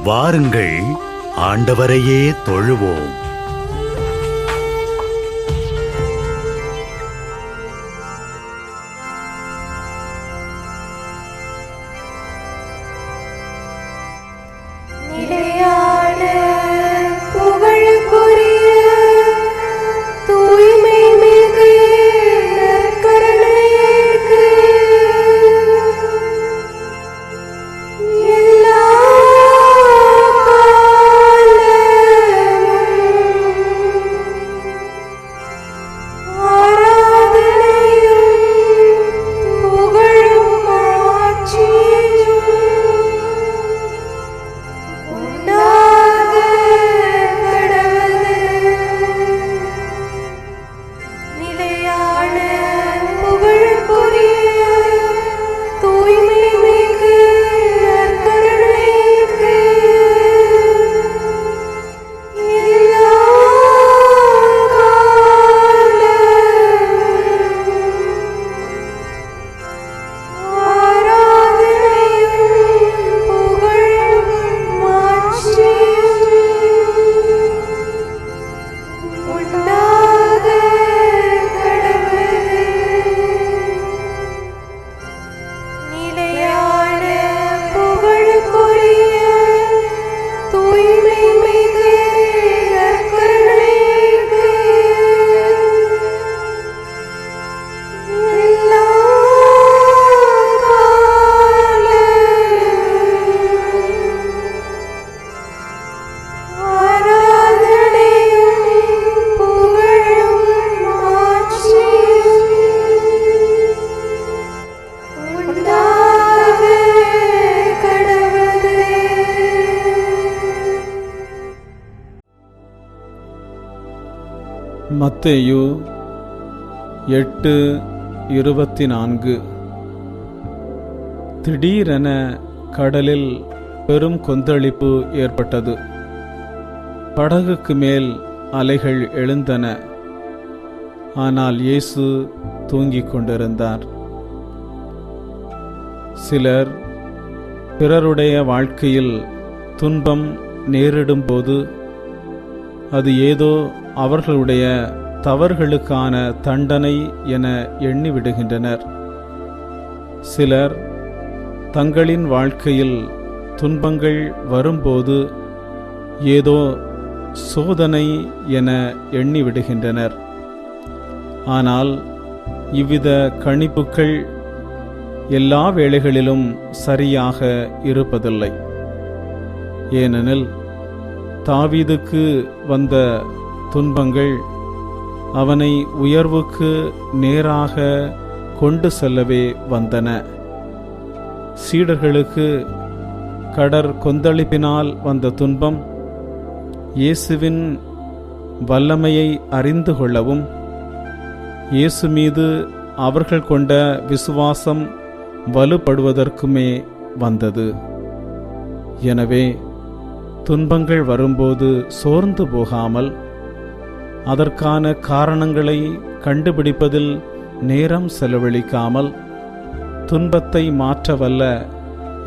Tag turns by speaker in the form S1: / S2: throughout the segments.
S1: வாருங்கள், ஆண்டவரையே தொழுவோம்.
S2: மத்தேயு 8:24. திடீரென கடலில் பெரும் கொந்தளிப்பு ஏற்பட்டது. படகுக்கு மேல் அலைகள் எழுந்தன. ஆனால் இயேசு தூங்கிக் கொண்டிருந்தார். சிலர் பிறருடைய வாழ்க்கையில் துன்பம் நேரிடும்போது அது ஏதோ அவர்களுடைய தவறுகளுக்கான தண்டனை என எண்ணிவிடுகின்றனர். சிலர் தங்களின் வாழ்க்கையில் துன்பங்கள் வரும்போது ஏதோ சோதனை என எண்ணிவிடுகின்றனர். ஆனால் இவ்வித கணிப்புகள் எல்லா வேளைகளிலும் சரியாக இருப்பதில்லை. ஏனெனில் தாவீதுக்கு வந்த துன்பங்கள் அவனை உயர்வுக்கு நேராக கொண்டு செல்லவே வந்தன. சீடர்களுக்கு கடற் கொந்தளிப்பினால் வந்த துன்பம் இயேசுவின் வல்லமையை அறிந்து கொள்ளவும், இயேசு மீது அவர்கள் கொண்ட விசுவாசம் வலுப்படுவதற்குமே வந்தது. எனவே துன்பங்கள் வரும்போது சோர்ந்து போகாமல், அதற்கான காரணங்களை கண்டுபிடிப்பதில் நேரம் செலவழிக்காமல், துன்பத்தை மாற்றவல்ல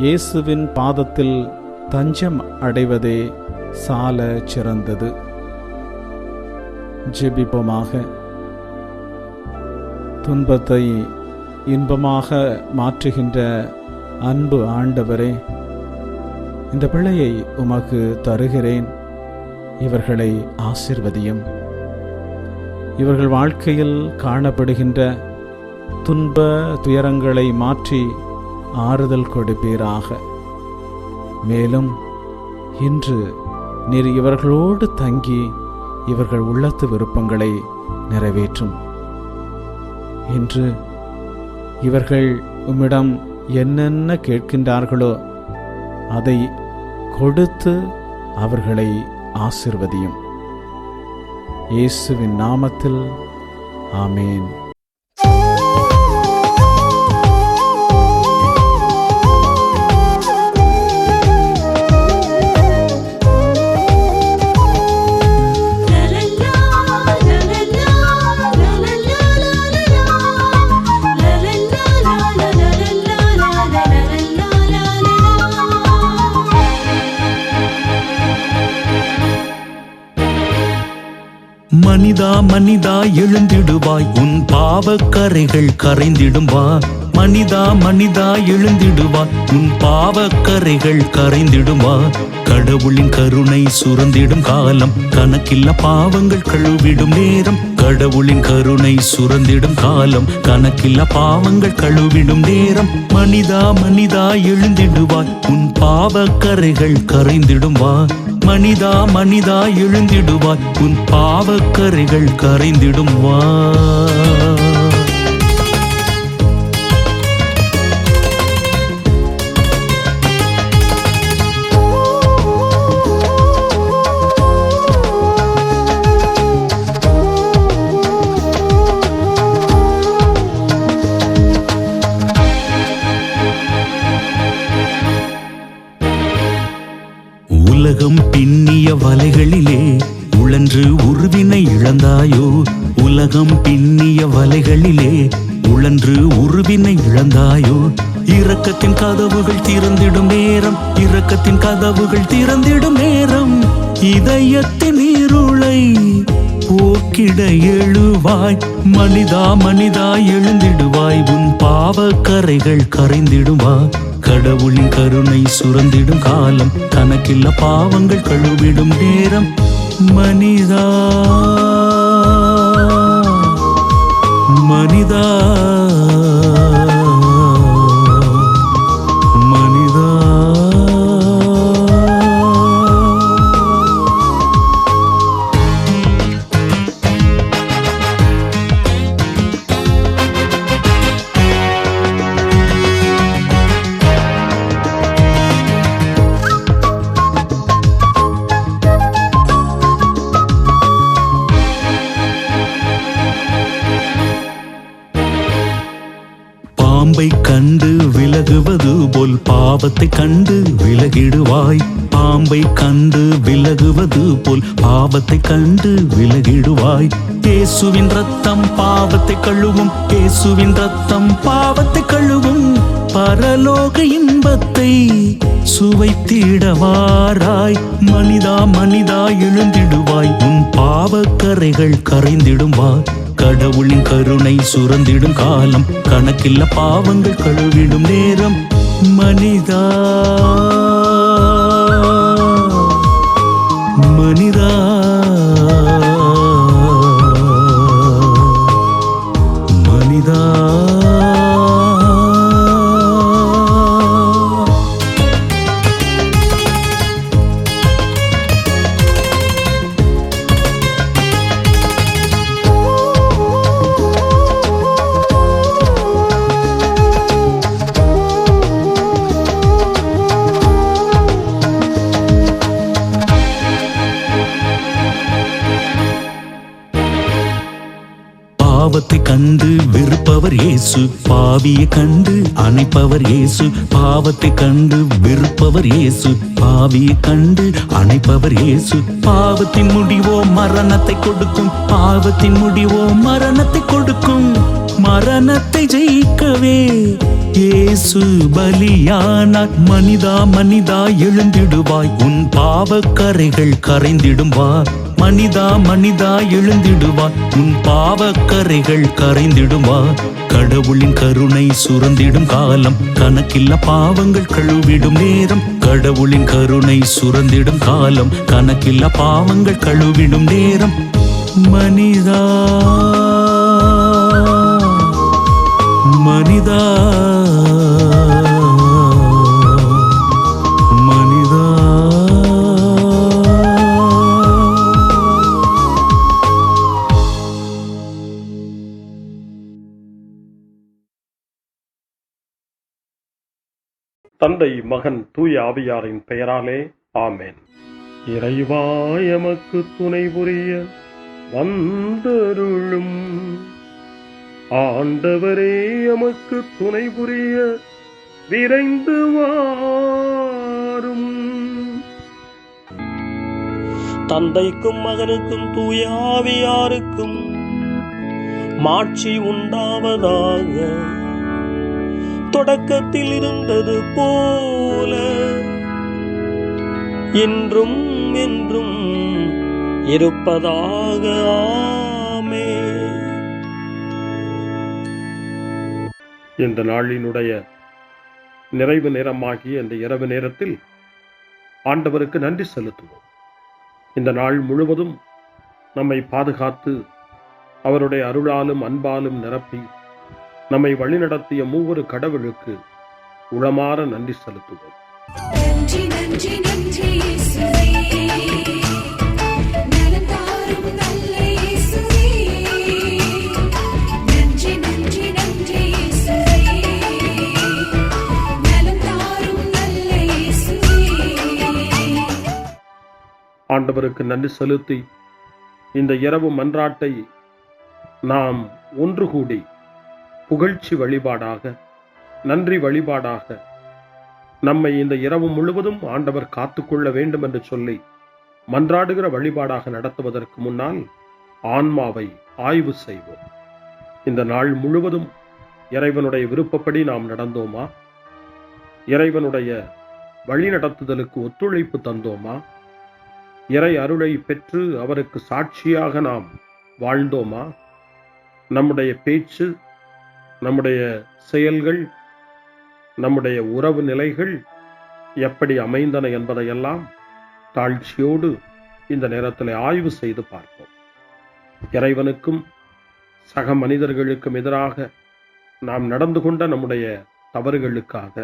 S2: இயேசுவின் பாதத்தில் தஞ்சம் அடைவதே சால சிறந்தது. ஜெபிப்போமாக. துன்பத்தை இன்பமாக மாற்றுகின்ற அன்பு ஆண்டவரே, இந்த பிள்ளையை உமக்கு தருகிறேன். இவர்களை ஆசீர்வதியும். இவர்கள் வாழ்க்கையில் காணப்படுகின்ற துன்ப துயரங்களை மாற்றி ஆறுதல் கொடுப்பீராக. மேலும் இன்று நீர் இவர்களோடு தங்கி இவர்கள் உள்ளத்து விருப்பங்களை நிறைவேற்றும். இன்று இவர்கள் உம்மிடம் என்னென்ன கேட்கின்றார்களோ அதை கொடுத்து அவர்களை ஆசீர்வதியும். இயேசுவின் நாமத்தில் ஆமேன்.
S1: மனிதா மனிதா எழுந்திடுவாய், உன் பாவக்கரைகள் கரைந்திடும் வா. மனிதா மனிதா எழுந்திடுவாய், உன் பாவக்கரைகள் கரைந்திடும் வா. கடவுளின் கருணை சுரந்திடும் காலம், கணக்கில்ல பாவங்கள் கழுவிடும் நேரம். கடவுளின் கருணை சுரந்திடும் காலம், கணக்கில்ல பாவங்கள் கழுவிடும் நேரம். மனிதா மனிதா எழுந்திடுவாய், உன் பாவக்கரைகள் கரைந்திடும் வா. மனிதா மனிதா எழுந்திடுவாய், உன் பாவக்கரைகள் கரைந்திடும் வா. உலகம் பின்னிய வலைகளிலே உழன்று உருவினை இழந்தாயோ. உலகம் பின்னிய வலைகளிலே உழன்று உருவினை இழந்தாயோ. இரக்கத்தின் கதவுகள் திறந்திடும் நேரம், இரக்கத்தின் கதவுகள் திறந்திடும் நேரம். இதயத்தின் இருளை போக்கிட எழுவாய், மனிதா மனிதா எழுந்திடுவாய், உன் பாவக்கரைகள் கரைந்திடுவா. கடவுளின் கருணை சுரந்திடும் காலம், கணக்கில்ல பாவங்கள் கழுவிடும் நேரம். மனிதா மனிதா மனிதா. பாம்பை கண்டு விலகுவது போல் பாவத்தை கண்டு விலகிடுவாய். பாம்பை கண்டு விலகுவது போல் பாவத்தை கண்டு விலகிடுவாய். இயேசுவின் ரத்தம் பாவத்தை கழுவும், இயேசுவின் ரத்தம் பாவத்தை கழுவும். பரலோக இன்பத்தை சுவைத்திடவாராய், மனிதா மனிதா எழுந்திடுவாய், உன் பாவக்கரைகள் கரைந்திடும் வா. கடவுளின் கருணை சுரந்திடும் காலம், கணக்கில்ல பாவங்கள் கழுவிடும் நேரம். மனிதா மனிதா மனிதா. பாவத்தை கண்டு வெறுப்பவர் இயேசு, பாவியை கண்டு அணைப்பவர் இயேசு. பாவத்தை கண்டு வெறுப்பவர் இயேசு, பாவியை கண்டு அணைப்பவர் இயேசு. பாவத்தின் முடிவோ மரணத்தை கொடுக்கும், பாவத்தின் முடிவோ மரணத்தை கொடுக்கும். மரணத்தை ஜெயிக்கவே இயேசு பலியானார். மனிதா மனிதா எழுந்திடுவாய், உன் பாவக்கரைகள் கரைந்திடும் வா. மனிதா மனிதா எழுந்திடுவாய், உன் பாவக்கரைகள் கரைந்திடும் வா. கடவுளின் கருணை சுரந்திடும் காலம், கணக்கில்ல பாவங்கள் கழுவிடும் நேரம். கடவுளின் கருணை சுரந்திடும் காலம், கணக்கில்ல பாவங்கள் கழுவிடும் நேரம். மனிதா மனிதா மனிதா.
S3: தந்தை மகன் தூய ஆவியாரின் பெயராலே ஆமென். இறைவா எமக்கு துணை புரிய வந்தருளும், ஆண்டவரே எமக்கு துணை புரிய விரைந்து வாரும்.
S4: தந்தைக்கும் மகனுக்கும் தூய ஆவியாருக்கும் மாட்சி உண்டாவதாக. தொடக்கத்தில் இருந்தது போல இன்றும் என்றும் இருப்பதாக. ஆமென்.
S3: இந்த நாளினுடைய நிறைவு நேரமாகிய இந்த இரவு நேரத்தில் ஆண்டவருக்கு நன்றி செலுத்துவோம். இந்த நாள் முழுவதும் நம்மை பாதுகாத்து அவருடைய அருளாலும் அன்பாலும் நிரப்பி நம்மை வழிநடத்திய மூவரு கடவுளுக்கு உளமாற நன்றி செலுத்துவோம்.
S5: நன்றி நன்றி நன்றி இயேசுவே, நலம் தாரும் நல்ல இயேசுவே. நன்றி நன்றி நன்றி இயேசுவே, நலம் தாரும் நல்ல இயேசுவே.
S3: ஆண்டவருக்கு நன்றி செலுத்தி இந்த இரவு மன்றாட்டை நாம் ஒன்று கூடி புகழ்ச்சி வழிபாடாக, நன்றி வழிபாடாக நம்மை இந்த இரவு முழுவதும் ஆண்டவர் காத்துக்கொள்ள வேண்டும் என்று சொல்லி மன்றாடுகிற வழிபாடாக நடத்துவதற்கு முன்னால் ஆன்மாவை ஆய்வு செய்வோம். இந்த நாள் முழுவதும் இறைவனுடைய விருப்பப்படி நாம் நடந்தோமா? இறைவனுடைய வழி நடத்துதலுக்கு ஒத்துழைப்பு தந்தோமா? இறை அருளை பெற்று அவருக்கு சாட்சியாக நாம் வாழ்ந்தோமா? நம்முடைய பேச்சு, நம்முடைய செயல்கள், நம்முடைய உறவு நிலைகள் எப்படி அமைந்தன என்பதையெல்லாம் தாழ்ச்சியோடு இந்த நேரத்தில் ஆய்வு செய்து பார்ப்போம். இறைவனுக்கும் சக மனிதர்களுக்கும் எதிராக நாம் நடந்து கொண்ட நம்முடைய தவறுகளுக்காக,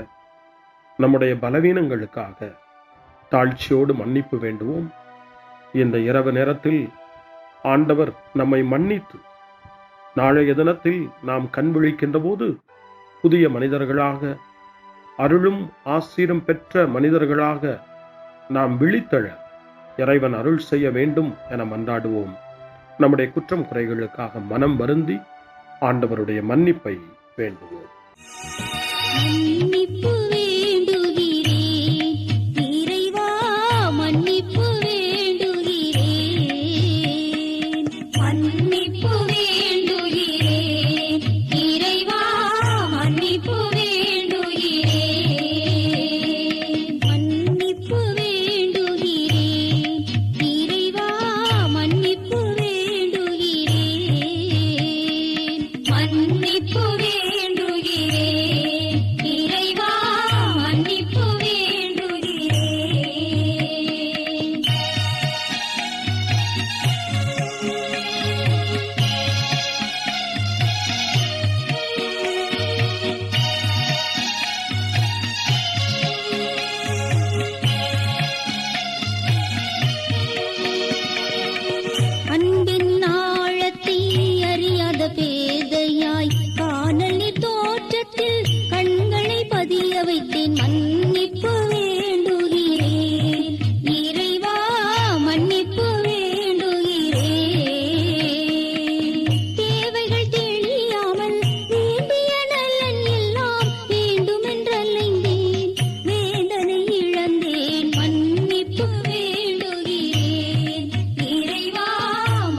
S3: நம்முடைய பலவீனங்களுக்காக தாழ்ச்சியோடு மன்னிப்பு வேண்டுவோம். இந்த இரவு நேரத்தில் ஆண்டவர் நம்மை மன்னித்து நாளைய தினத்தில் நாம் கண் விழிக்கின்ற போது புதிய மனிதர்களாக, அருளும் ஆசீரும் பெற்ற மனிதர்களாக நாம் விழித்தெழ இறைவன் அருள் செய்ய வேண்டும் என மன்றாடுவோம். நம்முடைய குற்றம் குறைகளுக்காக மனம் வருந்தி ஆண்டவருடைய மன்னிப்பை வேண்டுவோம்.
S5: மன்னிப்பு வேண்டுகிறேன் இறைவா, மன்னிப்பு வேண்டுகிறேன். மன்னிப்பு வேண்டுகிறேன் இறைவா, மன்னிப்பு வேண்டுகிறேன். மன்னிப்பு வேண்டுகிறேன் இறைவா, மன்னிப்பு வேண்டுகிறேன். மன்னிப்பு வேண்டுகிறேன் இறைவா, மன்னிப்பு வேண்டுகிறேன். அன்பின் ஆழத்தை அறியாத பேதையாய் காணலில் தோற்றத்தில் கண்களை பதிய வைத்தேன். மன்னிப்பு வேண்டுகிறேன் இறைவா, மன்னிப்பு வேண்டுகிறேன். தேவைகள் தெரியாமல் வேண்டிய நலன் எல்லாம் வேண்டுமென்றலைந்தேன், வேதனை இழந்தேன். மன்னிப்பு வேண்டுகிறேன் இறைவா,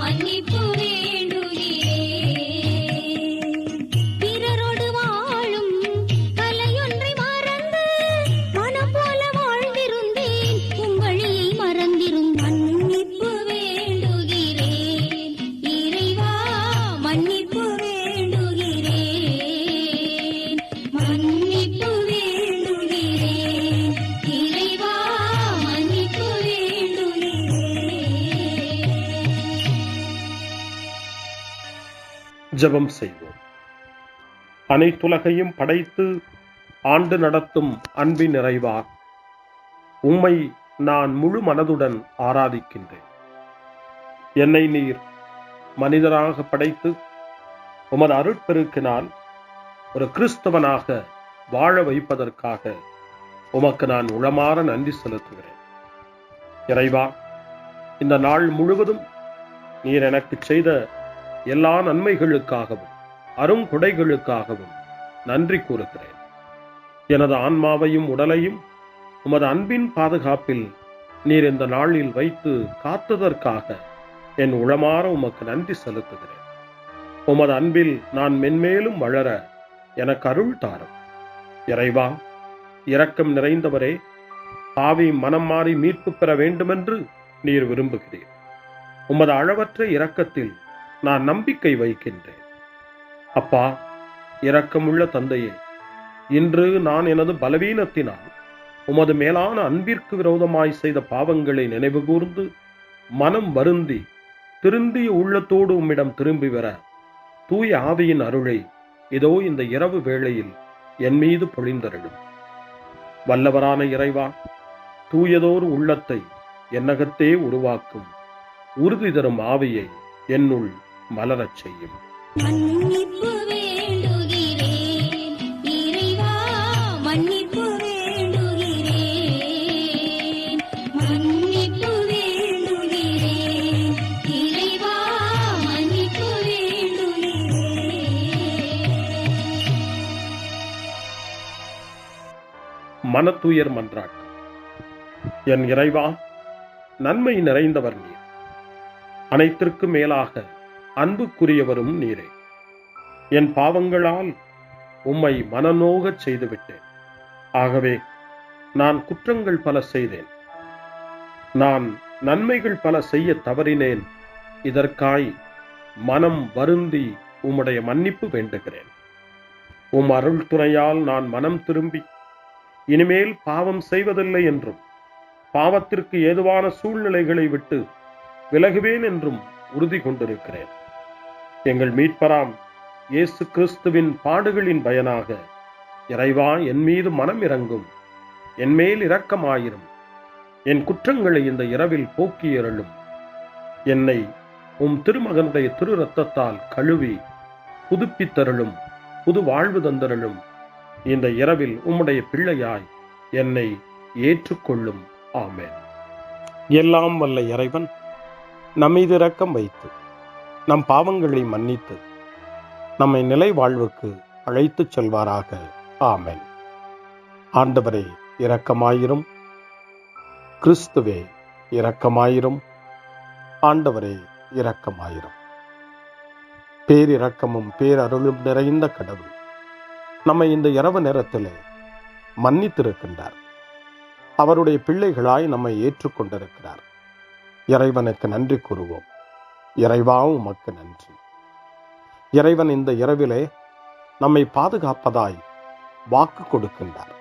S5: மன்னிப்பு வேண்டுகிறேன். பிறரோடு வாழும் கலையொன்றை மறந்து மனம் போல வாழ்ந்திருந்தேன், உம் வழியை மறந்திரும். மன்னிப்பு வேண்டுகிறேன் இறைவா, மன்னிப்பு வேண்டுகிறேன். மன்னிப்பு வேண்டுகிறேன் இறைவா, மன்னிப்பு வேண்டுகிறேன்.
S3: ஜெபம் செய்வோம். அனைத்துலகையும் படைத்து ஆண்டு நடத்தும் அன்பின் நிறைவா, உம்மை நான் முழு மனதுடன் ஆராதிக்கின்றேன். என்னை நீர் மனிதராக படைத்து உமது அருட்பெருக்கினால் ஒரு கிறிஸ்தவனாக வாழ வைப்பதற்காக உமக்கு நான் உளமாற நன்றி செலுத்துகிறேன். இறைவா, இந்த நாள் முழுவதும் நீர் எனக்கு செய்த எல்லா நன்மைகளுக்காகவும் அருங்கொடைகளுக்காகவும் நன்றி கூறுகிறேன். எனது ஆன்மாவையும் உடலையும் உமது அன்பின் பாதுகாப்பில் நீர் இந்த நாளில் வைத்து காத்ததற்காக என் உளமாற உமக்கு நன்றி செலுத்துகிறேன். உமது அன்பில் நான் மென்மேலும் வளர எனக்கு அருள் தாரும். இறைவா, இரக்கம் நிறைந்தவரே, பாவி மனம் மாறி மீட்பு பெற வேண்டுமென்று நீர் விரும்புகிறீர். உமது அளவற்ற இரக்கத்தில் நான் நம்பிக்கை வைக்கின்றேன். அப்பா, இரக்கமுள்ள தந்தையே, இன்று நான் எனது பலவீனத்தினால் உமது மேலான அன்பிற்கு விரோதமாய் செய்த பாவங்களை நினைவு கூர்ந்து மனம் வருந்தி திருந்திய உள்ளத்தோடு உம்மிடம் திரும்பி வர தூய ஆவியின் அருளை இதோ இந்த இரவு வேளையில் என் மீது பொழிந்தருளும். வல்லவரான இறைவா, தூயதோர் உள்ளத்தை என்னகத்தே உருவாக்கும் உறுதி தரும் ஆவியை என்னுள் மலரச் செய்யும்.
S5: மன்னிப்பு வேண்டுகிறேன் இறைவா, மன்னிப்பு வேண்டுகிறேன், மன்னிப்பு வேண்டுகிறேன் இறைவா, மன்னிப்பு வேண்டுகிறேன்.
S3: மனத்துயர் மன்றாட்டு. என் இறைவா, நன்மை நிறைந்தவர் நீர், அனைத்திற்கு மேலாக அன்புக்குரியவரும் நீரே. என் பாவங்களால் உம்மை மனநோகச் செய்துவிட்டேன். ஆகவே நான் குற்றங்கள் பல செய்தேன், நான் நன்மைகள் பல செய்ய தவறினேன். இதற்காய் மனம் வருந்தி உம்முடைய மன்னிப்பு வேண்டுகிறேன். உம் அருள் துணையால் நான் மனம் திரும்பி இனிமேல் பாவம் செய்வதில்லை என்றும் பாவத்திற்கு ஏதுவான சூழ்நிலைகளை விட்டு விலகுவேன் என்றும் உறுதி கொண்டிருக்கிறேன். எங்கள் மீட்பராம் இயேசு கிறிஸ்துவின் பாடுகளின் பயனாக இறைவா, என் மீது மனம் இறங்கும், என் மேல் இரக்கமாயிரும். என் குற்றங்களை இந்த இரவில் போக்கியருளும். என்னை உம் திருமகனுடைய திரு இரத்தத்தால் கழுவி புதுப்பித்தருளும், புது வாழ்வு தந்தருளும். இந்த இரவில் உம்முடைய பிள்ளையாய் என்னை ஏற்றுக்கொள்ளும். ஆமென். எல்லாம் வல்ல இறைவன் நம்மீது இரக்கம் வைத்து நம் பாவங்களை மன்னித்து நம்மை நிலை வாழ்வுக்கு அழைத்துச் செல்வாராக. ஆமென். ஆண்டவரே இரக்கமாயிரும். கிறிஸ்துவே இரக்கமாயிரும். ஆண்டவரே இரக்கமாயிரும். பேரிரக்கமும் பேரருளும் நிறைந்த கடவுள் நம்மை இந்த இரவு நேரத்திலே மன்னித்திருக்கின்றார். அவருடைய பிள்ளைகளாய் நம்மை ஏற்றுக்கொண்டிருக்கிறார். இறைவனுக்கு நன்றி கூறுவோம். இறைவா, உமக்கு நன்றி. இறைவன் இந்த இரவிலே நம்மை பாதுகாப்பதாய் வாக்கு கொடுக்கின்றார்.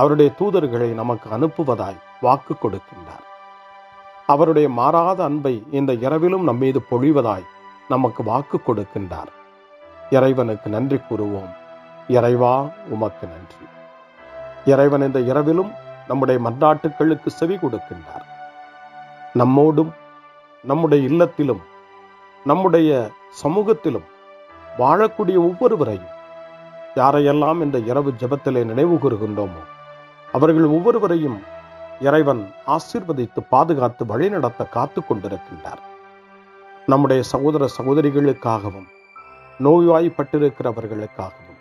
S3: அவருடைய தூதர்களை நமக்கு அனுப்புவதாய் வாக்கு கொடுக்கின்றார். அவருடைய மாறாத அன்பை இந்த இரவிலும் நம்மீது பொழிவதாய் நமக்கு வாக்கு கொடுக்கின்றார். இறைவனுக்கு நன்றி கூறுவோம். இறைவா, உமக்கு நன்றி. இறைவன் இந்த இரவிலும் நம்முடைய மன்றாட்டுக்களுக்கு செவி கொடுக்கின்றார். நம்மோடும் நம்முடைய இல்லத்திலும் நம்முடைய சமூகத்திலும் வாழக்கூடிய ஒவ்வொருவரையும், யாரையெல்லாம் இந்த இரவு ஜெபத்திலே நினைவு கூறுகின்றோமோ அவர்கள் ஒவ்வொருவரையும் இறைவன் ஆசீர்வதித்து பாதுகாத்து வழிநடத்த காத்து கொண்டிருக்கின்றார். நம்முடைய சகோதர சகோதரிகளுக்காகவும் நோய்வாய்ப்பட்டிருக்கிறவர்களுக்காகவும்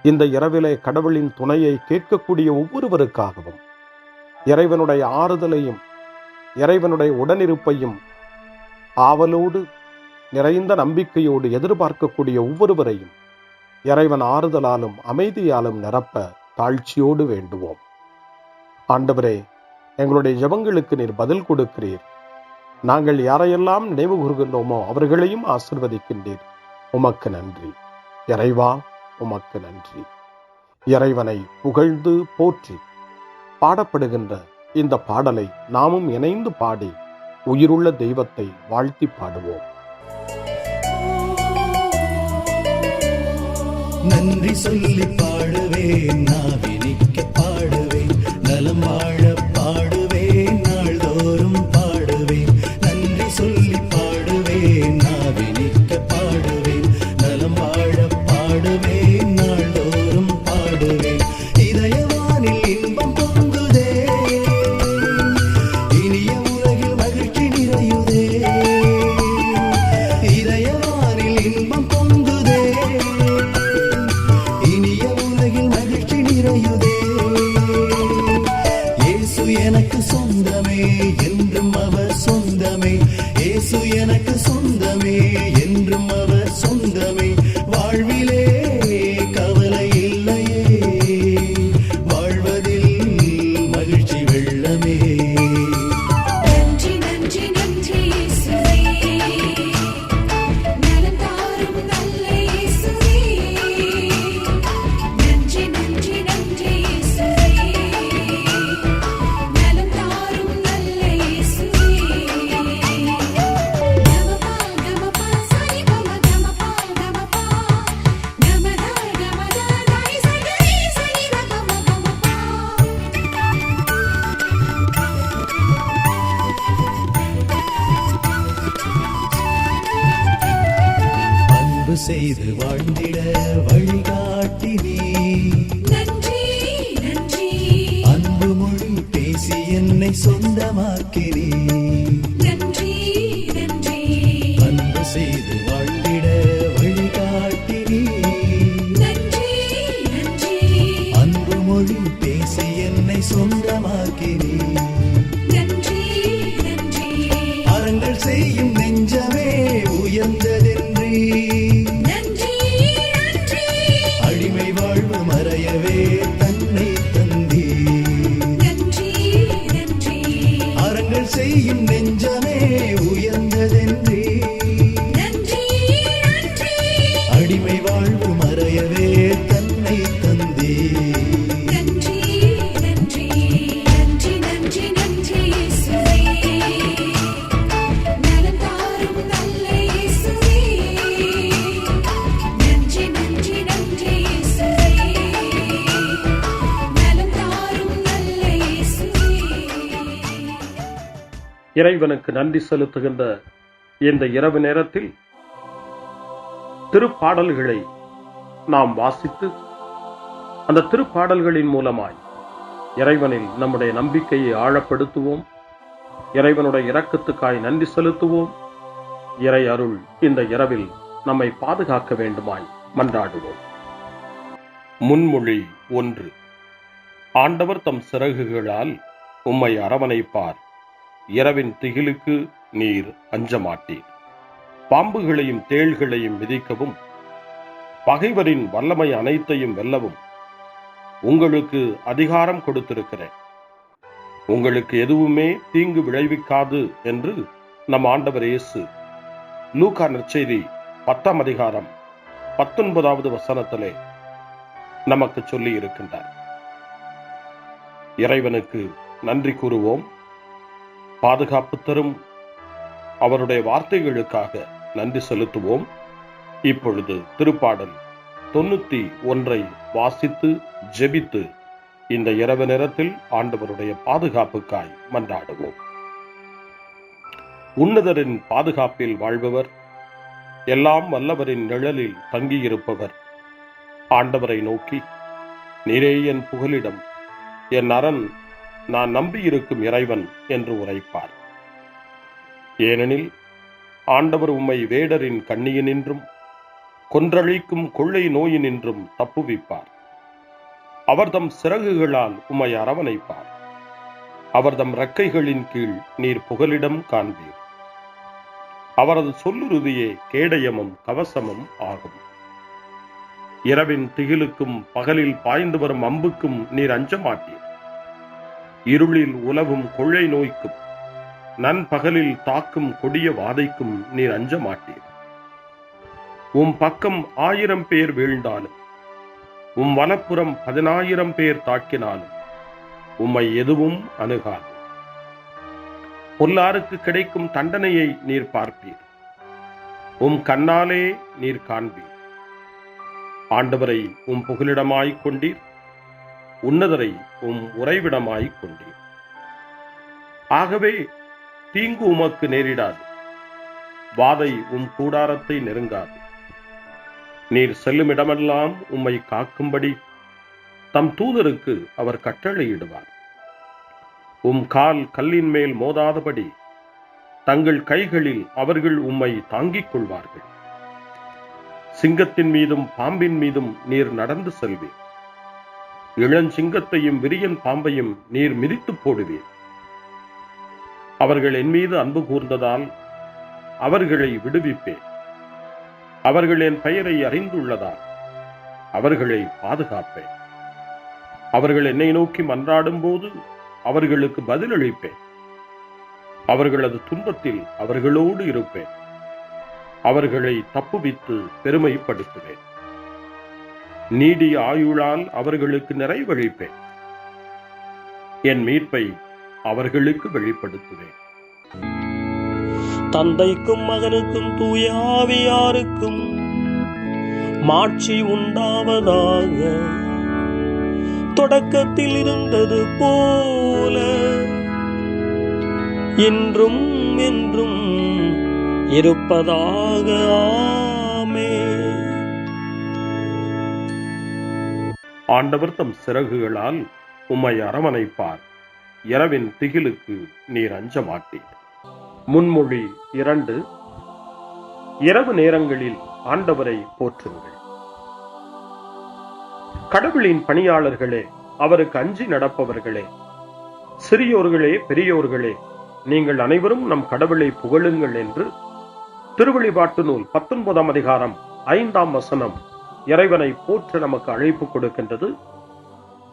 S3: இந்த இரவிலே கடவுளின் துணையை கேட்கக்கூடிய ஒவ்வொருவருக்காகவும் இறைவனுடைய ஆறுதலையும் இறைவனுடைய உடனிருப்பையும் ஆவலோடு நிறைந்த நம்பிக்கையோடு எதிர்பார்க்கக்கூடிய ஒவ்வொருவரையும் இறைவன் ஆறுதலாலும் அமைதியாலும் நிரப்ப தாழ்ச்சியோடு வேண்டுவோம். ஆண்டவரே, எங்களுடைய ஜெபங்களுக்கு நீர் பதில் கொடுக்கிறீர். நாங்கள் யாரையெல்லாம் நினைவு கூறுகின்றோமோ அவர்களையும் ஆசீர்வதிக்கின்றீர். உமக்கு நன்றி. இறைவா, உமக்கு நன்றி. இறைவனை புகழ்ந்து போற்றி பாடப்படுகின்ற இந்த பாடலை நாமும் இணைந்து பாடி உயிருள்ள தெய்வத்தை வாழ்த்தி பாடுவோம்.
S1: நன்றி சொல்லி பாடுவேன், நாவினிக்க பாடுவேன், நலம் வாழ பாடுவேன், நாள்தோறும் பாடுவேன். நன்றி சொல்லி பாடுவேன், நாவினிக்க பாடுவேன், நலம் வாழ பாடுவேன், நாள்தோறும் பாடுவேன். இதயவானில் இன்பம் பொங்குதே, இனிய உலகில் மகிழ்ச்சி நிறையுதே. இதயவானில் இன்பம் பொங்குதே, இனிய உலகில் மகிழ்ச்சி நிறையுதே. இயேசு எனக்கு சொந்தமே, என்றும் அவர் சொந்தமே. இயேசு எனக்கு சொந்தமே, என்றும் அவர் சொந்தமே. வாழ்விலே கவலை இல்லையே, வாழ்வதில் மகிழ்ச்சி வெள்ளமே.
S5: நன்றி நன்றி நன்றி இயேசு,
S1: செய்து வாழ்ந்திட வழிகாட்டி நீ.
S5: நன்றி நன்றி
S1: அன்பு மொழி பேசி என்னை சொந்தமாக்கி நீ.
S5: நன்றி நன்றி
S1: அன்பு செய்து வாழ்ந்திட வழிகாட்டி நீ.
S5: நன்றி நன்றி
S1: அன்பு மொழி பேசி என்னை சொந்தமாக்கி நீ.
S5: நன்றி நன்றி
S1: அறங்கள் செய்யும் நெஞ்சமே உயர்ந்ததென்றி.
S5: நன்றி நன்றி
S1: அடிமை வாழ்வு மறையவே தன்னை தந்தி.
S5: நன்றி நன்றி
S1: அறங்கள் செய்யும் நெஞ்சமே உயர்ந்ததென்றி.
S5: நன்றி நன்றி
S1: அடிமை வாழ்வு மறையவே தன்னை தந்தி.
S5: நன்றி நன்றி நன்றி நன்றி நன்றி இயேசுவே நலம் தாரும் நல்ல இயேசுவே நன்றி நன்றி நன்றி இயேசுவே நலம் தாரும் நல்ல இயேசுவே.
S3: இறைவனுக்கு நன்றி செலுத்துகின்ற இந்த இரவு நேரத்தில் திருப்பாடல்களை நாம் வாசித்து அந்த திருப்பாடல்களின் மூலமாய் இறைவனில் நம்முடைய நம்பிக்கையை ஆழப்படுத்துவோம். இறைவனுடைய இரக்கத்துக்காய் நன்றி செலுத்துவோம். இறை அருள் இந்த இரவில் நம்மை பாதுகாக்க வேண்டுமாய் மன்றாடுவோம். முன்மொழி 1. ஆண்டவர் தம் சிறகுகளால் உம்மை அரவணைப்பார். இரவின் திகிலுக்கு நீர் அஞ்சமாட்டீர். பாம்புகளையும் தேள்களையும் மிதிக்கவும் பகைவரின் வல்லமை அனைத்தையும் வெல்லவும் உங்களுக்கு அதிகாரம் கொடுத்திருக்கிறேன். உங்களுக்கு எதுவுமே தீங்கு விளைவிக்காது என்று நம் ஆண்டவர் இயேசு லூக்கா நற்செய்தி 10ஆம் அதிகாரம் 19வது வசனத்திலே நமக்கு சொல்லி இருக்கின்றார். இறைவனுக்கு நன்றி கூறுவோம். பாதுகாப்பு தரும் அவருடைய வார்த்தைகளுக்காக நன்றி செலுத்துவோம். இப்பொழுது திருப்பாடல் 91 வாசித்து ஜெபித்து இந்த இரவு நேரத்தில் ஆண்டவருடைய பாதுகாப்புக்காய் மன்றாடுவோம். உன்னதரின் பாதுகாப்பில் வாழ்பவர், எல்லாம் வல்லவரின் நிழலில் தங்கியிருப்பவர் ஆண்டவரை நோக்கி, நீரே என் புகலிடம், என் அரண், நான் நம்பியிருக்கும் இறைவன் என்று உரைப்பார். ஏனெனில் ஆண்டவர் உம்மை வேடரின் கண்ணியினின்றும் கொன்றழிக்கும் கொள்ளை நோயினின்றும் தப்புவிப்பார். அவர் தம் சிறகுகளால் உம்மை அரவணைப்பார். அவர் தம் இறக்கைகளின் கீழ் நீர் புகலிடம் காண்பீர். அவரது சொல்லுறுதியே கேடயமும் கவசமும் ஆகும். இரவின் திகிலுக்கும் பகலில் பாய்ந்து வரும் அம்புக்கும் நீர் அஞ்சமாட்டீர். இருளில் உலவும் கொள்ளை நோய்க்கும் நண்பகலில் தாக்கும் கொடிய வாதைக்கும் நீர் அஞ்சமாட்டீர். உம் பக்கம் 1000 பேர் வீழ்ந்தாலும் உம் வலப்புறம் 10,000 பேர் தாக்கினாலும் உம்மை எதுவும் அணுகாது. பொல்லாருக்கு கிடைக்கும் தண்டனையை நீர் பார்ப்பீர். உம் கண்ணாலே நீர் காண்பீர். ஆண்டவரை உம் புகலிடமாய்க் கொண்டீர். உன்னதரை உம் உறைவிடமாய்க் கொண்டீர். ஆகவே தீங்கு உமக்கு நேரிடாது. வாதை உம் கூடாரத்தை நெருங்காது. நீர் செல்லும் இடமெல்லாம் உம்மை காக்கும்படி தம் தூதருக்கு அவர் கட்டளையிடுவார். உம் கால் கல்லின் மேல் மோதாதபடி தங்கள் கைகளில் அவர்கள் உம்மை தாங்கிக் கொள்வார்கள். சிங்கத்தின் மீதும் பாம்பின் மீதும் நீர் நடந்து செல்வீர். இளஞ்சிங்கத்தையும் விரியன் பாம்பையும் நீர் மிதித்து போடுவீர். அவர்கள் என் மீது அன்பு கூர்ந்ததால் அவர்களை விடுவிப்பேன். அவர்கள் என் பெயரை அறிந்துள்ளதால் அவர்களை பாதுகாப்பேன். அவர்கள் என்னை நோக்கி மன்றாடும் போது அவர்களுக்கு பதிலளிப்பேன். அவர்களது துன்பத்தில் அவர்களோடு இருப்பேன். அவர்களை தப்புவித்து பெருமைப்படுத்துவேன். நீடிய ஆயுளால் அவர்களுக்கு நிறைவளிப்பேன். என் மீட்பை அவர்களுக்கு வெளிப்படுத்துவேன்.
S4: தந்தைக்கும் மகனுக்கும் தூய ஆவியாருக்கும் மாட்சி உண்டாவதாக. தொடக்கத்தில் இருந்தது போல இன்றும் என்றும் இருப்பதாக. ஆமென்.
S3: ஆண்டவர் தம் சிறகுகளால் உம்மை அரவணைப்பார். இரவின் திகிலுக்கு நீர் அஞ்ச மாட்டீர். முன்மொழி 2. இரவு நேரங்களில் ஆண்டவரை போற்றுங்கள். கடவுளின் பணியாளர்களே, அவருக்கு அஞ்சி நடப்பவர்களே, சிறியோர்களே பெரியோர்களே, நீங்கள் அனைவரும் நம் கடவுளை புகழுங்கள் என்று திருவெளிப்பாட்டு நூல் 19ஆம் அதிகாரம் 5ஆம் வசனம் இறைவனை போற்ற நமக்கு அழைப்பு கொடுக்கின்றது.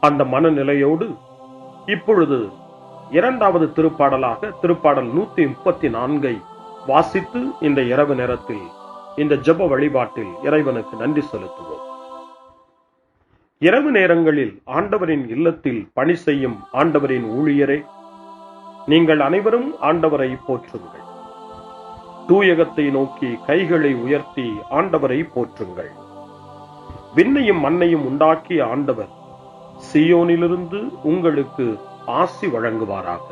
S3: அந்த மனநிலையோடு இப்பொழுது 2வது திருப்பாடலாக திருப்பாடல் 134 வாசித்து இந்த இரவு நேரத்தில் இந்த ஜெப வழிபாட்டில் இறைவனுக்கு நன்றி செலுத்துவோம். இரவு நேரங்களில் ஆண்டவரின் இல்லத்தில் பணி செய்யும் ஆண்டவரின் ஊழியரே, நீங்கள் அனைவரும் ஆண்டவரை போற்றுங்கள். தூயகத்தை நோக்கி கைகளை உயர்த்தி ஆண்டவரை போற்றுங்கள். விண்ணையும் மண்ணையும் உண்டாக்கிய ஆண்டவர் சியோனிலிருந்து உங்களுக்கு ஆசி வழங்குவாராக.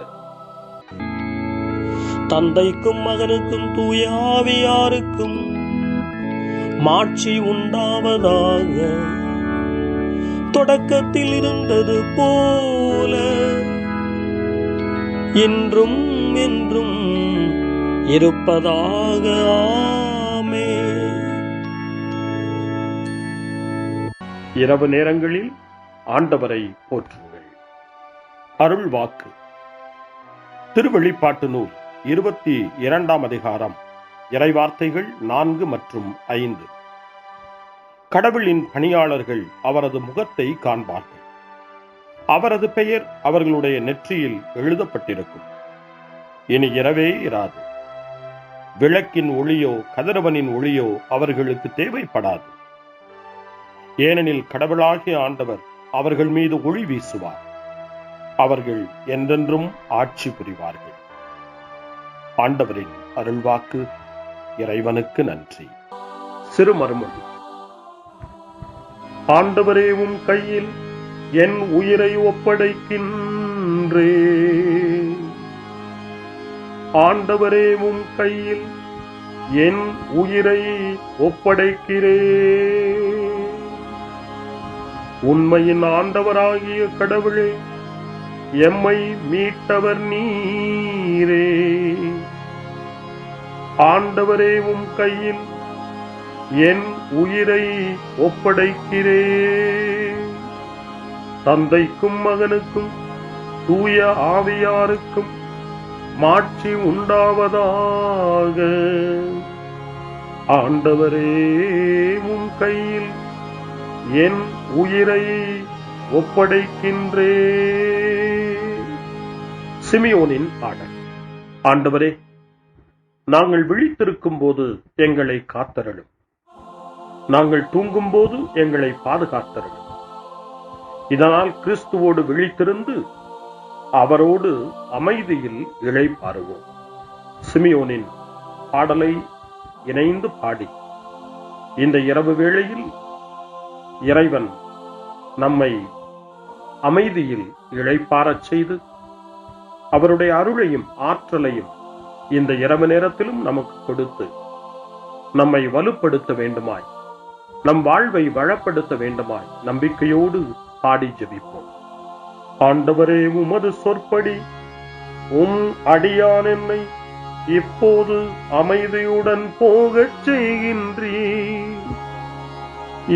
S4: தந்தைக்கும் மகனுக்கும் தூய ஆவியாருக்கும் மாட்சி உண்டாவதாக. தொடக்கத்தில் இருந்தது போல இன்றும் என்றும் இருப்பதாக. ஆமென்.
S3: இரவு நேரங்களில் ஆண்டவரை போற்றுங்கள். அருள் வாக்கு. திருவெளிப்பாட்டு நூல் 22ஆம் அதிகாரம் இறைவார்த்தைகள் 4 மற்றும் 5. கடவுளின் பணியாளர்கள் அவரது முகத்தை காண்பார்கள். அவரது பெயர் அவர்களுடைய நெற்றியில் எழுதப்பட்டிருக்கும். இனி இரவே இராது. விளக்கின் ஒளியோ கதிரவனின் ஒளியோ அவர்களுக்கு தேவைப்படாது. ஏனெனில் கடவுளாகிய ஆண்டவர் அவர்கள் மீது ஒளி வீசுவார். அவர்கள் என்றென்றும் ஆட்சி புரிவார்கள். ஆண்டவரின் அருள்வாக்கு. இறைவனுக்கு நன்றி. சிறு மறுமொழி. ஆண்டவரே, உம் கையில் என் உயிரை ஒப்படைக்கின்றேன். ஆண்டவரே, உம் கையில் என் உயிரை ஒப்படைக்கிறேன். உண்மையின் ஆண்டவராகிய கடவுளே, எம்மை மீட்டவர் நீரே. ஆண்டவரே, உம் கையில் என் உயிரை ஒப்படைக்கிறேன். தந்தைக்கும் மகனுக்கும் தூய ஆவியாருக்கும் மாட்சி உண்டாவதாக. ஆண்டவரே, உம் கையில் என் உயிரை ஒப்படைக்கின்றேன். சிமியோனின் பாடல். ஆண்டவரே, நாங்கள் விழித்திருக்கும் போது எங்களை காத்தருளும். நாங்கள் தூங்கும் போது எங்களை பாதுகாத்தருளும். இதனால் கிறிஸ்துவோடு விழித்திருந்து அவரோடு அமைதியில் இளைப்பாறுவோம். சிமியோனின் பாடலை இணைந்து பாடி இந்த இரவு வேளையில் இறைவன் நம்மை அமைதியில் இளைப்பாறச் செய்து அவருடைய அருளையும் ஆற்றலையும் இந்த இரவு நேரத்திலும் நமக்கு கொடுத்து நம்மை வலுப்படுத்த வேண்டுமாய், நம் வாழ்வை வளப்படுத்த வேண்டுமாய் நம்பிக்கையோடு பாடி ஜெபிப்போம். ஆண்டவரே, உமது சொற்படி உம் அடியான் என்னை இப்போது அமைதியுடன் போகச் செய்கின்றீர்.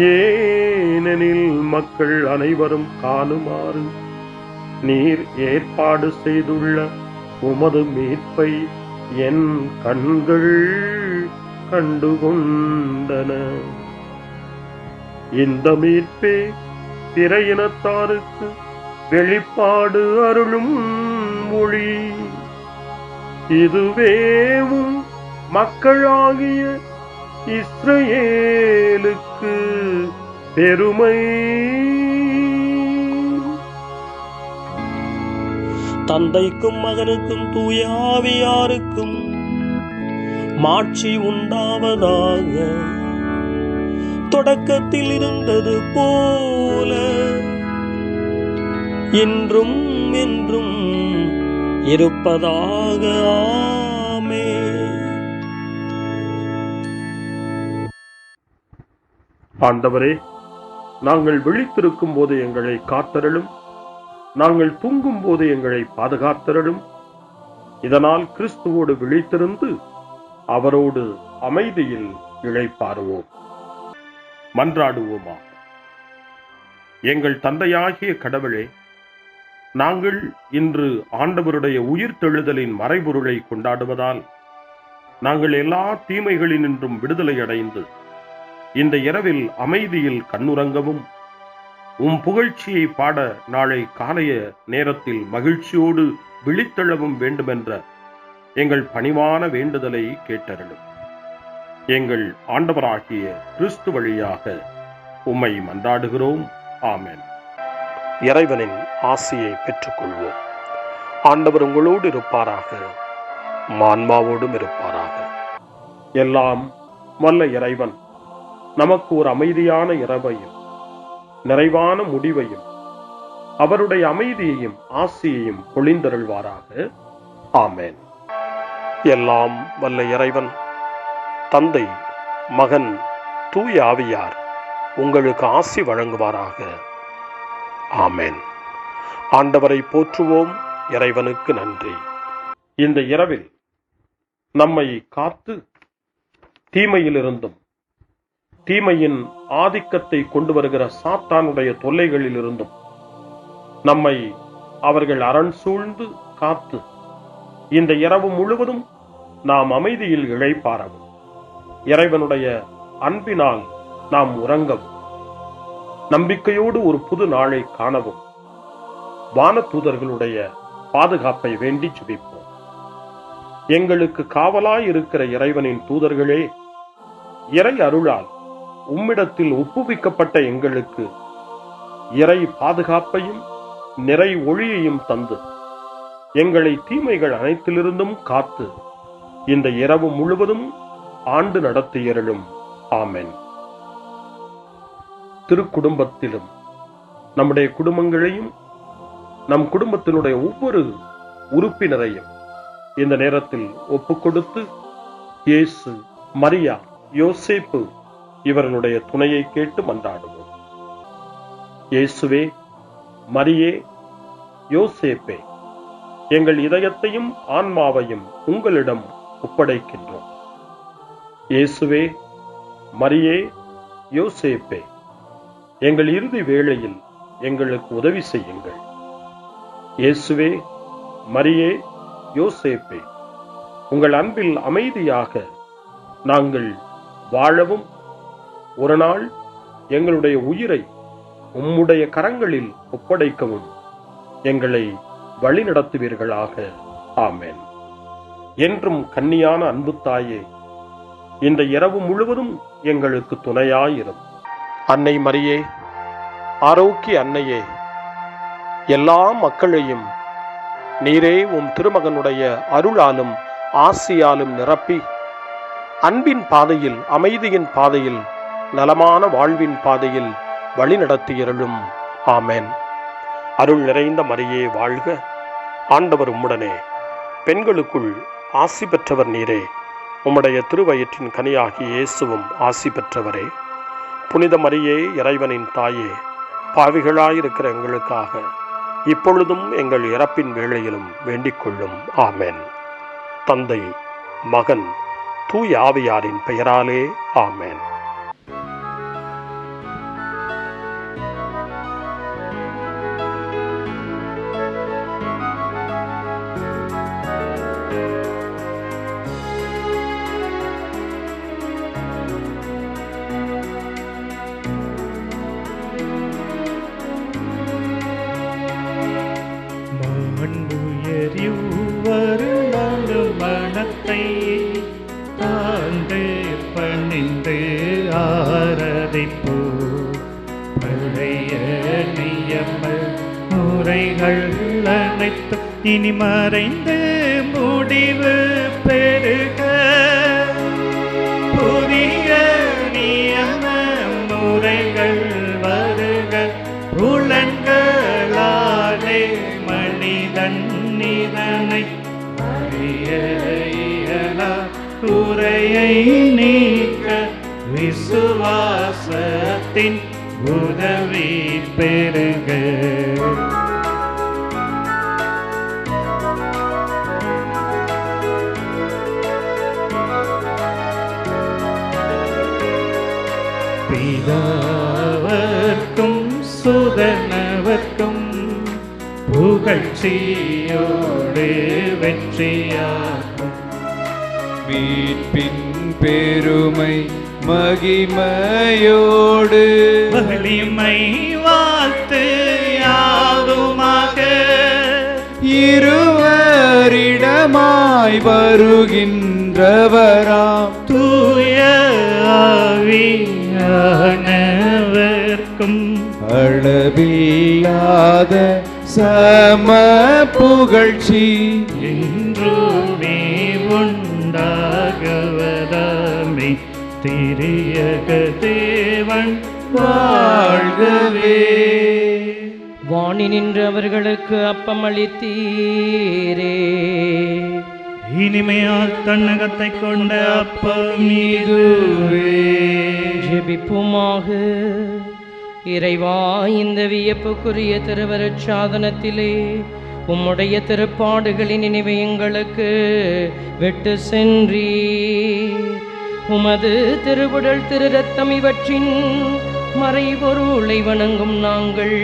S3: ஏனெனில் மக்கள் அனைவரும் காணுமாறு நீர் ஏற்பாடு செய்துள்ள உமது மீட்பை என் கண்கள் கண்டுகொண்டன. இந்த மீட்பே பிற இனத்தாருக்கு வெளிப்பாடு அருளும் மொழி. இதுவேவும் மக்களாகிய இஸ்ரவேலுக்கு பெருமை.
S4: தந்தைக்கும் மகனுக்கும் தூய ஆவியாருக்கும் மாட்சி உண்டாவதாக. தொடக்கத்தில் இருந்தது போல இன்றும் என்றும் இருப்பதாக. ஆமென்.
S3: ஆண்டவரே, நாங்கள் விழித்திருக்கும் போது எங்களை காத்தருளும், நாங்கள் தூங்கும் போது எங்களை பாதுகாத்தருளும். இதனால் கிறிஸ்துவோடு விழித்திருந்து அவரோடு அமைதியில் இளைப்பாறுவோம். மன்றாடுவோமாக. எங்கள் தந்தையாகிய கடவுளே, நாங்கள் இன்று ஆண்டவருடைய உயிர்த்தெழுதலின் மறைபொருளை கொண்டாடுவதால் நாங்கள் எல்லா தீமைகளினின்றும் விடுதலை அடைந்து இந்த இரவில் அமைதியில் கண்ணுறங்கவும் புகழ்ச்சியை பாட நாளை காலைய நேரத்தில் மகிழ்ச்சியோடு விழித்தெழவும் வேண்டுமென்ற எங்கள் பணிவான வேண்டுதலை கேட்டருளும். எங்கள் ஆண்டவராகிய கிறிஸ்து வழியாக உம்மை மன்றாடுகிறோம். ஆமென்.
S6: இறைவனின் ஆசியை பெற்றுக்கொள்வோம். ஆண்டவர் உங்களோடு இருப்பாராக, ஆன்மாவோடும் இருப்பாராக.
S3: எல்லாம் வல்ல இறைவன் நமக்கு ஒரு அமைதியான இரவையும் நிறைவான முடிவையும் அவருடைய அமைதியையும் ஆசியையும் பொழிந்தருள்வாராக. ஆமென்.
S6: எல்லாம் வல்ல இறைவன் தந்தை, மகன், தூய ஆவியார் உங்களுக்கு ஆசி வழங்குவாராக. ஆமென். ஆண்டவரை போற்றுவோம். இறைவனுக்கு நன்றி.
S3: இந்த இரவில் நம்மை காத்து தீமையிலிருந்தும் தீமையின் ஆதிக்கத்தை கொண்டு வருகிற சாத்தானுடைய தொல்லைகளிலிருந்தும் நம்மை அவர்கள் அரண் சூழ்ந்து காத்து இந்த இரவு முழுவதும் நாம் அமைதியில் இளைப்பாறவும், இறைவனுடைய அன்பினால் நாம் உறங்கவும், நம்பிக்கையோடு ஒரு புது நாளை காணவும் வானதூதர்களுடைய பாதுகாப்பை வேண்டி ஜெபிப்போம். எங்களுக்கு காவலாய் இருக்கிற இறைவனின் தூதர்களே, இறை அருளால் உம்மிடத்தில் ஒப்புவிக்கப்பட்ட எங்களுக்கு இறை பாதுகாப்பையும் நிறை ஒளியையும் தந்து எங்களை தீமைகள் அனைத்திலிருந்தும் காத்து இந்த இரவு முழுவதும் ஆண்டு நடத்தியருளும். ஆமென். திருக்குடும்பத்திலும் நம்முடைய குடும்பங்களையும் நம் குடும்பத்தினுடைய ஒவ்வொரு உறுப்பினரையும் இந்த நேரத்தில் ஒப்புக்கொடுத்து இயேசு, மரியா, யோசேப்பு இவர்களுடைய துணையை கேட்டு மன்றாடுவோம். இயேசுவே, மரியே, யோசேப்பே, எங்கள் இதயத்தையும் ஆன்மாவையும் உங்களிடம் ஒப்படைக்கின்றோம். இயேசுவே, மரியே, யோசேப்பே, எங்கள் இறுதி வேளையில் எங்களுக்கு உதவி செய்யுங்கள். இயேசுவே, மரியே, யோசேப்பே, உங்கள் அன்பில் அமைதியாக நாங்கள் வாழவும் ஒரு நாள் எங்களுடைய உயிரை உம்முடைய கரங்களில் ஒப்படைக்கவும் எங்களை வழிநடத்துவீர்களாக. ஆமென். என்றும் கன்னியான அன்பு தாயே, இந்த இரவு முழுவதும் எங்களுக்கு துணையாயிரும்.
S6: அன்னை மரியே, ஆரோக்கிய அன்னையே, எல்லா மக்களையும் நீரே உம் திருமகனுடைய அருளாலும் ஆசியாலும் நிரப்பி அன்பின் பாதையில், அமைதியின் பாதையில், நலமான வாழ்வின் பாதையில் வழிநடத்தியருளும். ஆமென். அருள் நிறைந்த மரியே வாழ்க, ஆண்டவர் உம்முடனே, பெண்களுக்குள் ஆசி பெற்றவர் நீரே, உம்முடைய திருவயிற்றின் கனியாகிய இயேசுவும் ஆசி பெற்றவரே. புனித மரியே, இறைவனின் தாயே, பாவிகளாயிருக்கிற எங்களுக்காக இப்பொழுதும் எங்கள் இறப்பின் வேளையிலும் வேண்டிக் கொள்ளும். ஆமென். தந்தை, மகன், தூய ஆவியாரின் பெயராலே. ஆமென்.
S7: மனத்தை தாழ்ந்து பணிந்து ஆராதிப்போ, பழைய நியம முறைகள் அனைத்தும் இனி மறைந்து முடிவு பெறுக. புதிய நியம முறைகள் வருக. புலன்களாலே மனிதன் இதனை அறிய இயலா. குறையை நீக்க விசுவாசத்தின் உதவி பெறுக. பிதாவர்க்கும் சுதனவர்க்கும் புகழ்ச்சியோடு வெற்றியாகும்.
S8: மீட்பின் பெருமை மகிமையோடு
S7: வலிமை வாழ்த்து யாதுமாக
S8: இருவரிடமாய் வருகின்றவராம்
S7: தூய ஆவியானவர்க்கும்
S8: அளவில்லாத சம புகழ்ச்சி
S7: என்றுமே உண்டாகவதாமே. திரியக தேவன் வாழ்கவே.
S9: வாணி நின்று அவர்களுக்கு அப்பம் அளித்தீரே.
S7: இனிமையால் தன்னகத்தை கொண்ட அப்பம் இதுவே.
S9: ஜெபிப்புமாக. இறைவா, இந்த வியப்புக்குரிய திருவருட் சாதனத்திலே உம்முடைய திருப்பாடுகளின் நினைவை எங்களுக்கு விட்டு சென்றீர். உமது திருவுடல் திரு ரத்தம் இவற்றின் மறைபொருளை வணங்கும் நாங்கள்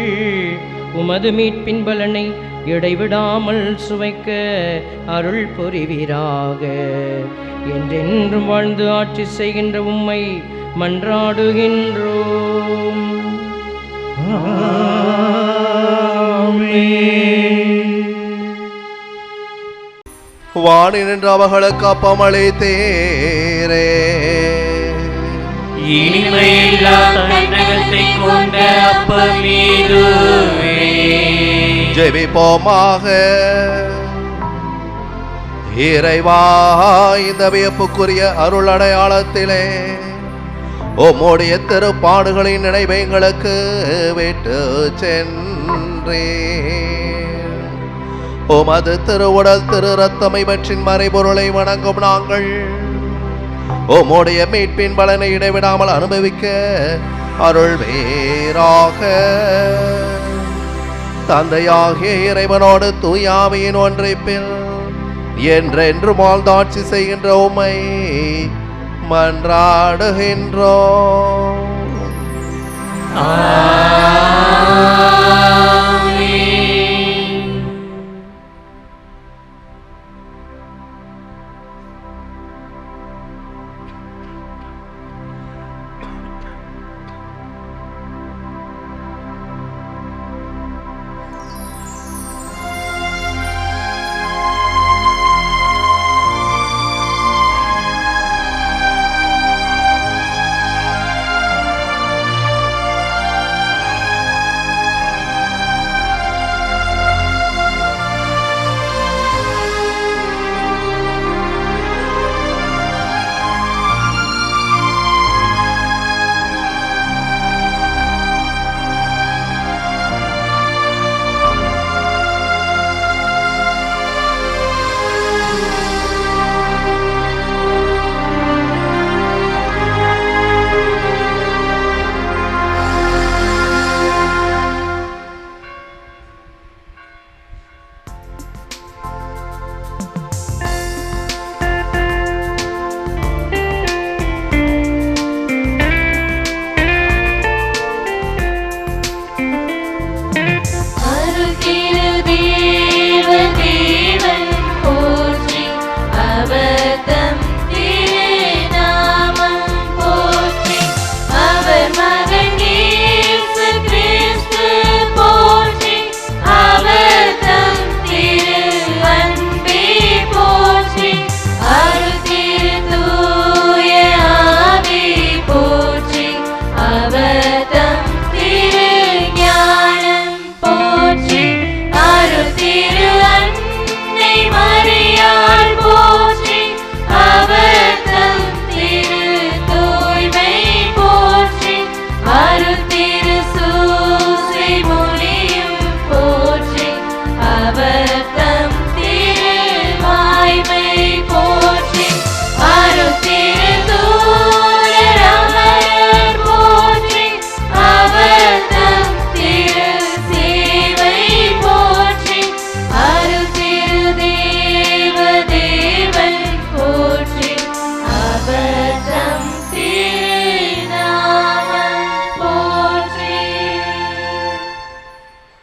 S9: உமது மீட்பின் பலனை இடைவிடாமல் சுவைக்க அருள் புரிவீராக. என்றென்றும் வாழ்ந்து ஆட்சி செய்கின்ற உம்மை மன்றாடுகின்றோம்.
S1: வாணி நின்று அவர்களுக்கு அப்பம் அளித்தீரே.
S4: இனிமையில்லா தன்னகத்தை கொண்ட அப்பம் இதுவே.
S1: ஜெபிப்போமாக. இறைவா, இந்த வியப்புக்குரிய அருள் அடையாளத்திலே உம்முடைய திருப்பாடுகளின் நினைவை எங்களுக்கு விட்டு சென்றே. உமது திருவுடல் திரு ரத்தம் இவற்றின் மறைபொருளை வணங்கும் நாங்கள் உம்முடைய மீட்பின் பலனை இடைவிடாமல் அனுபவிக்க அருள் வேறாக. தந்தையாகிய இறைவனோடு தூயாமையின் ஒன்றிப்பில் என்றென்று வாழ்ந்தாட்சி செய்கின்ற உம்மை மன்றாடுகின்றோம்.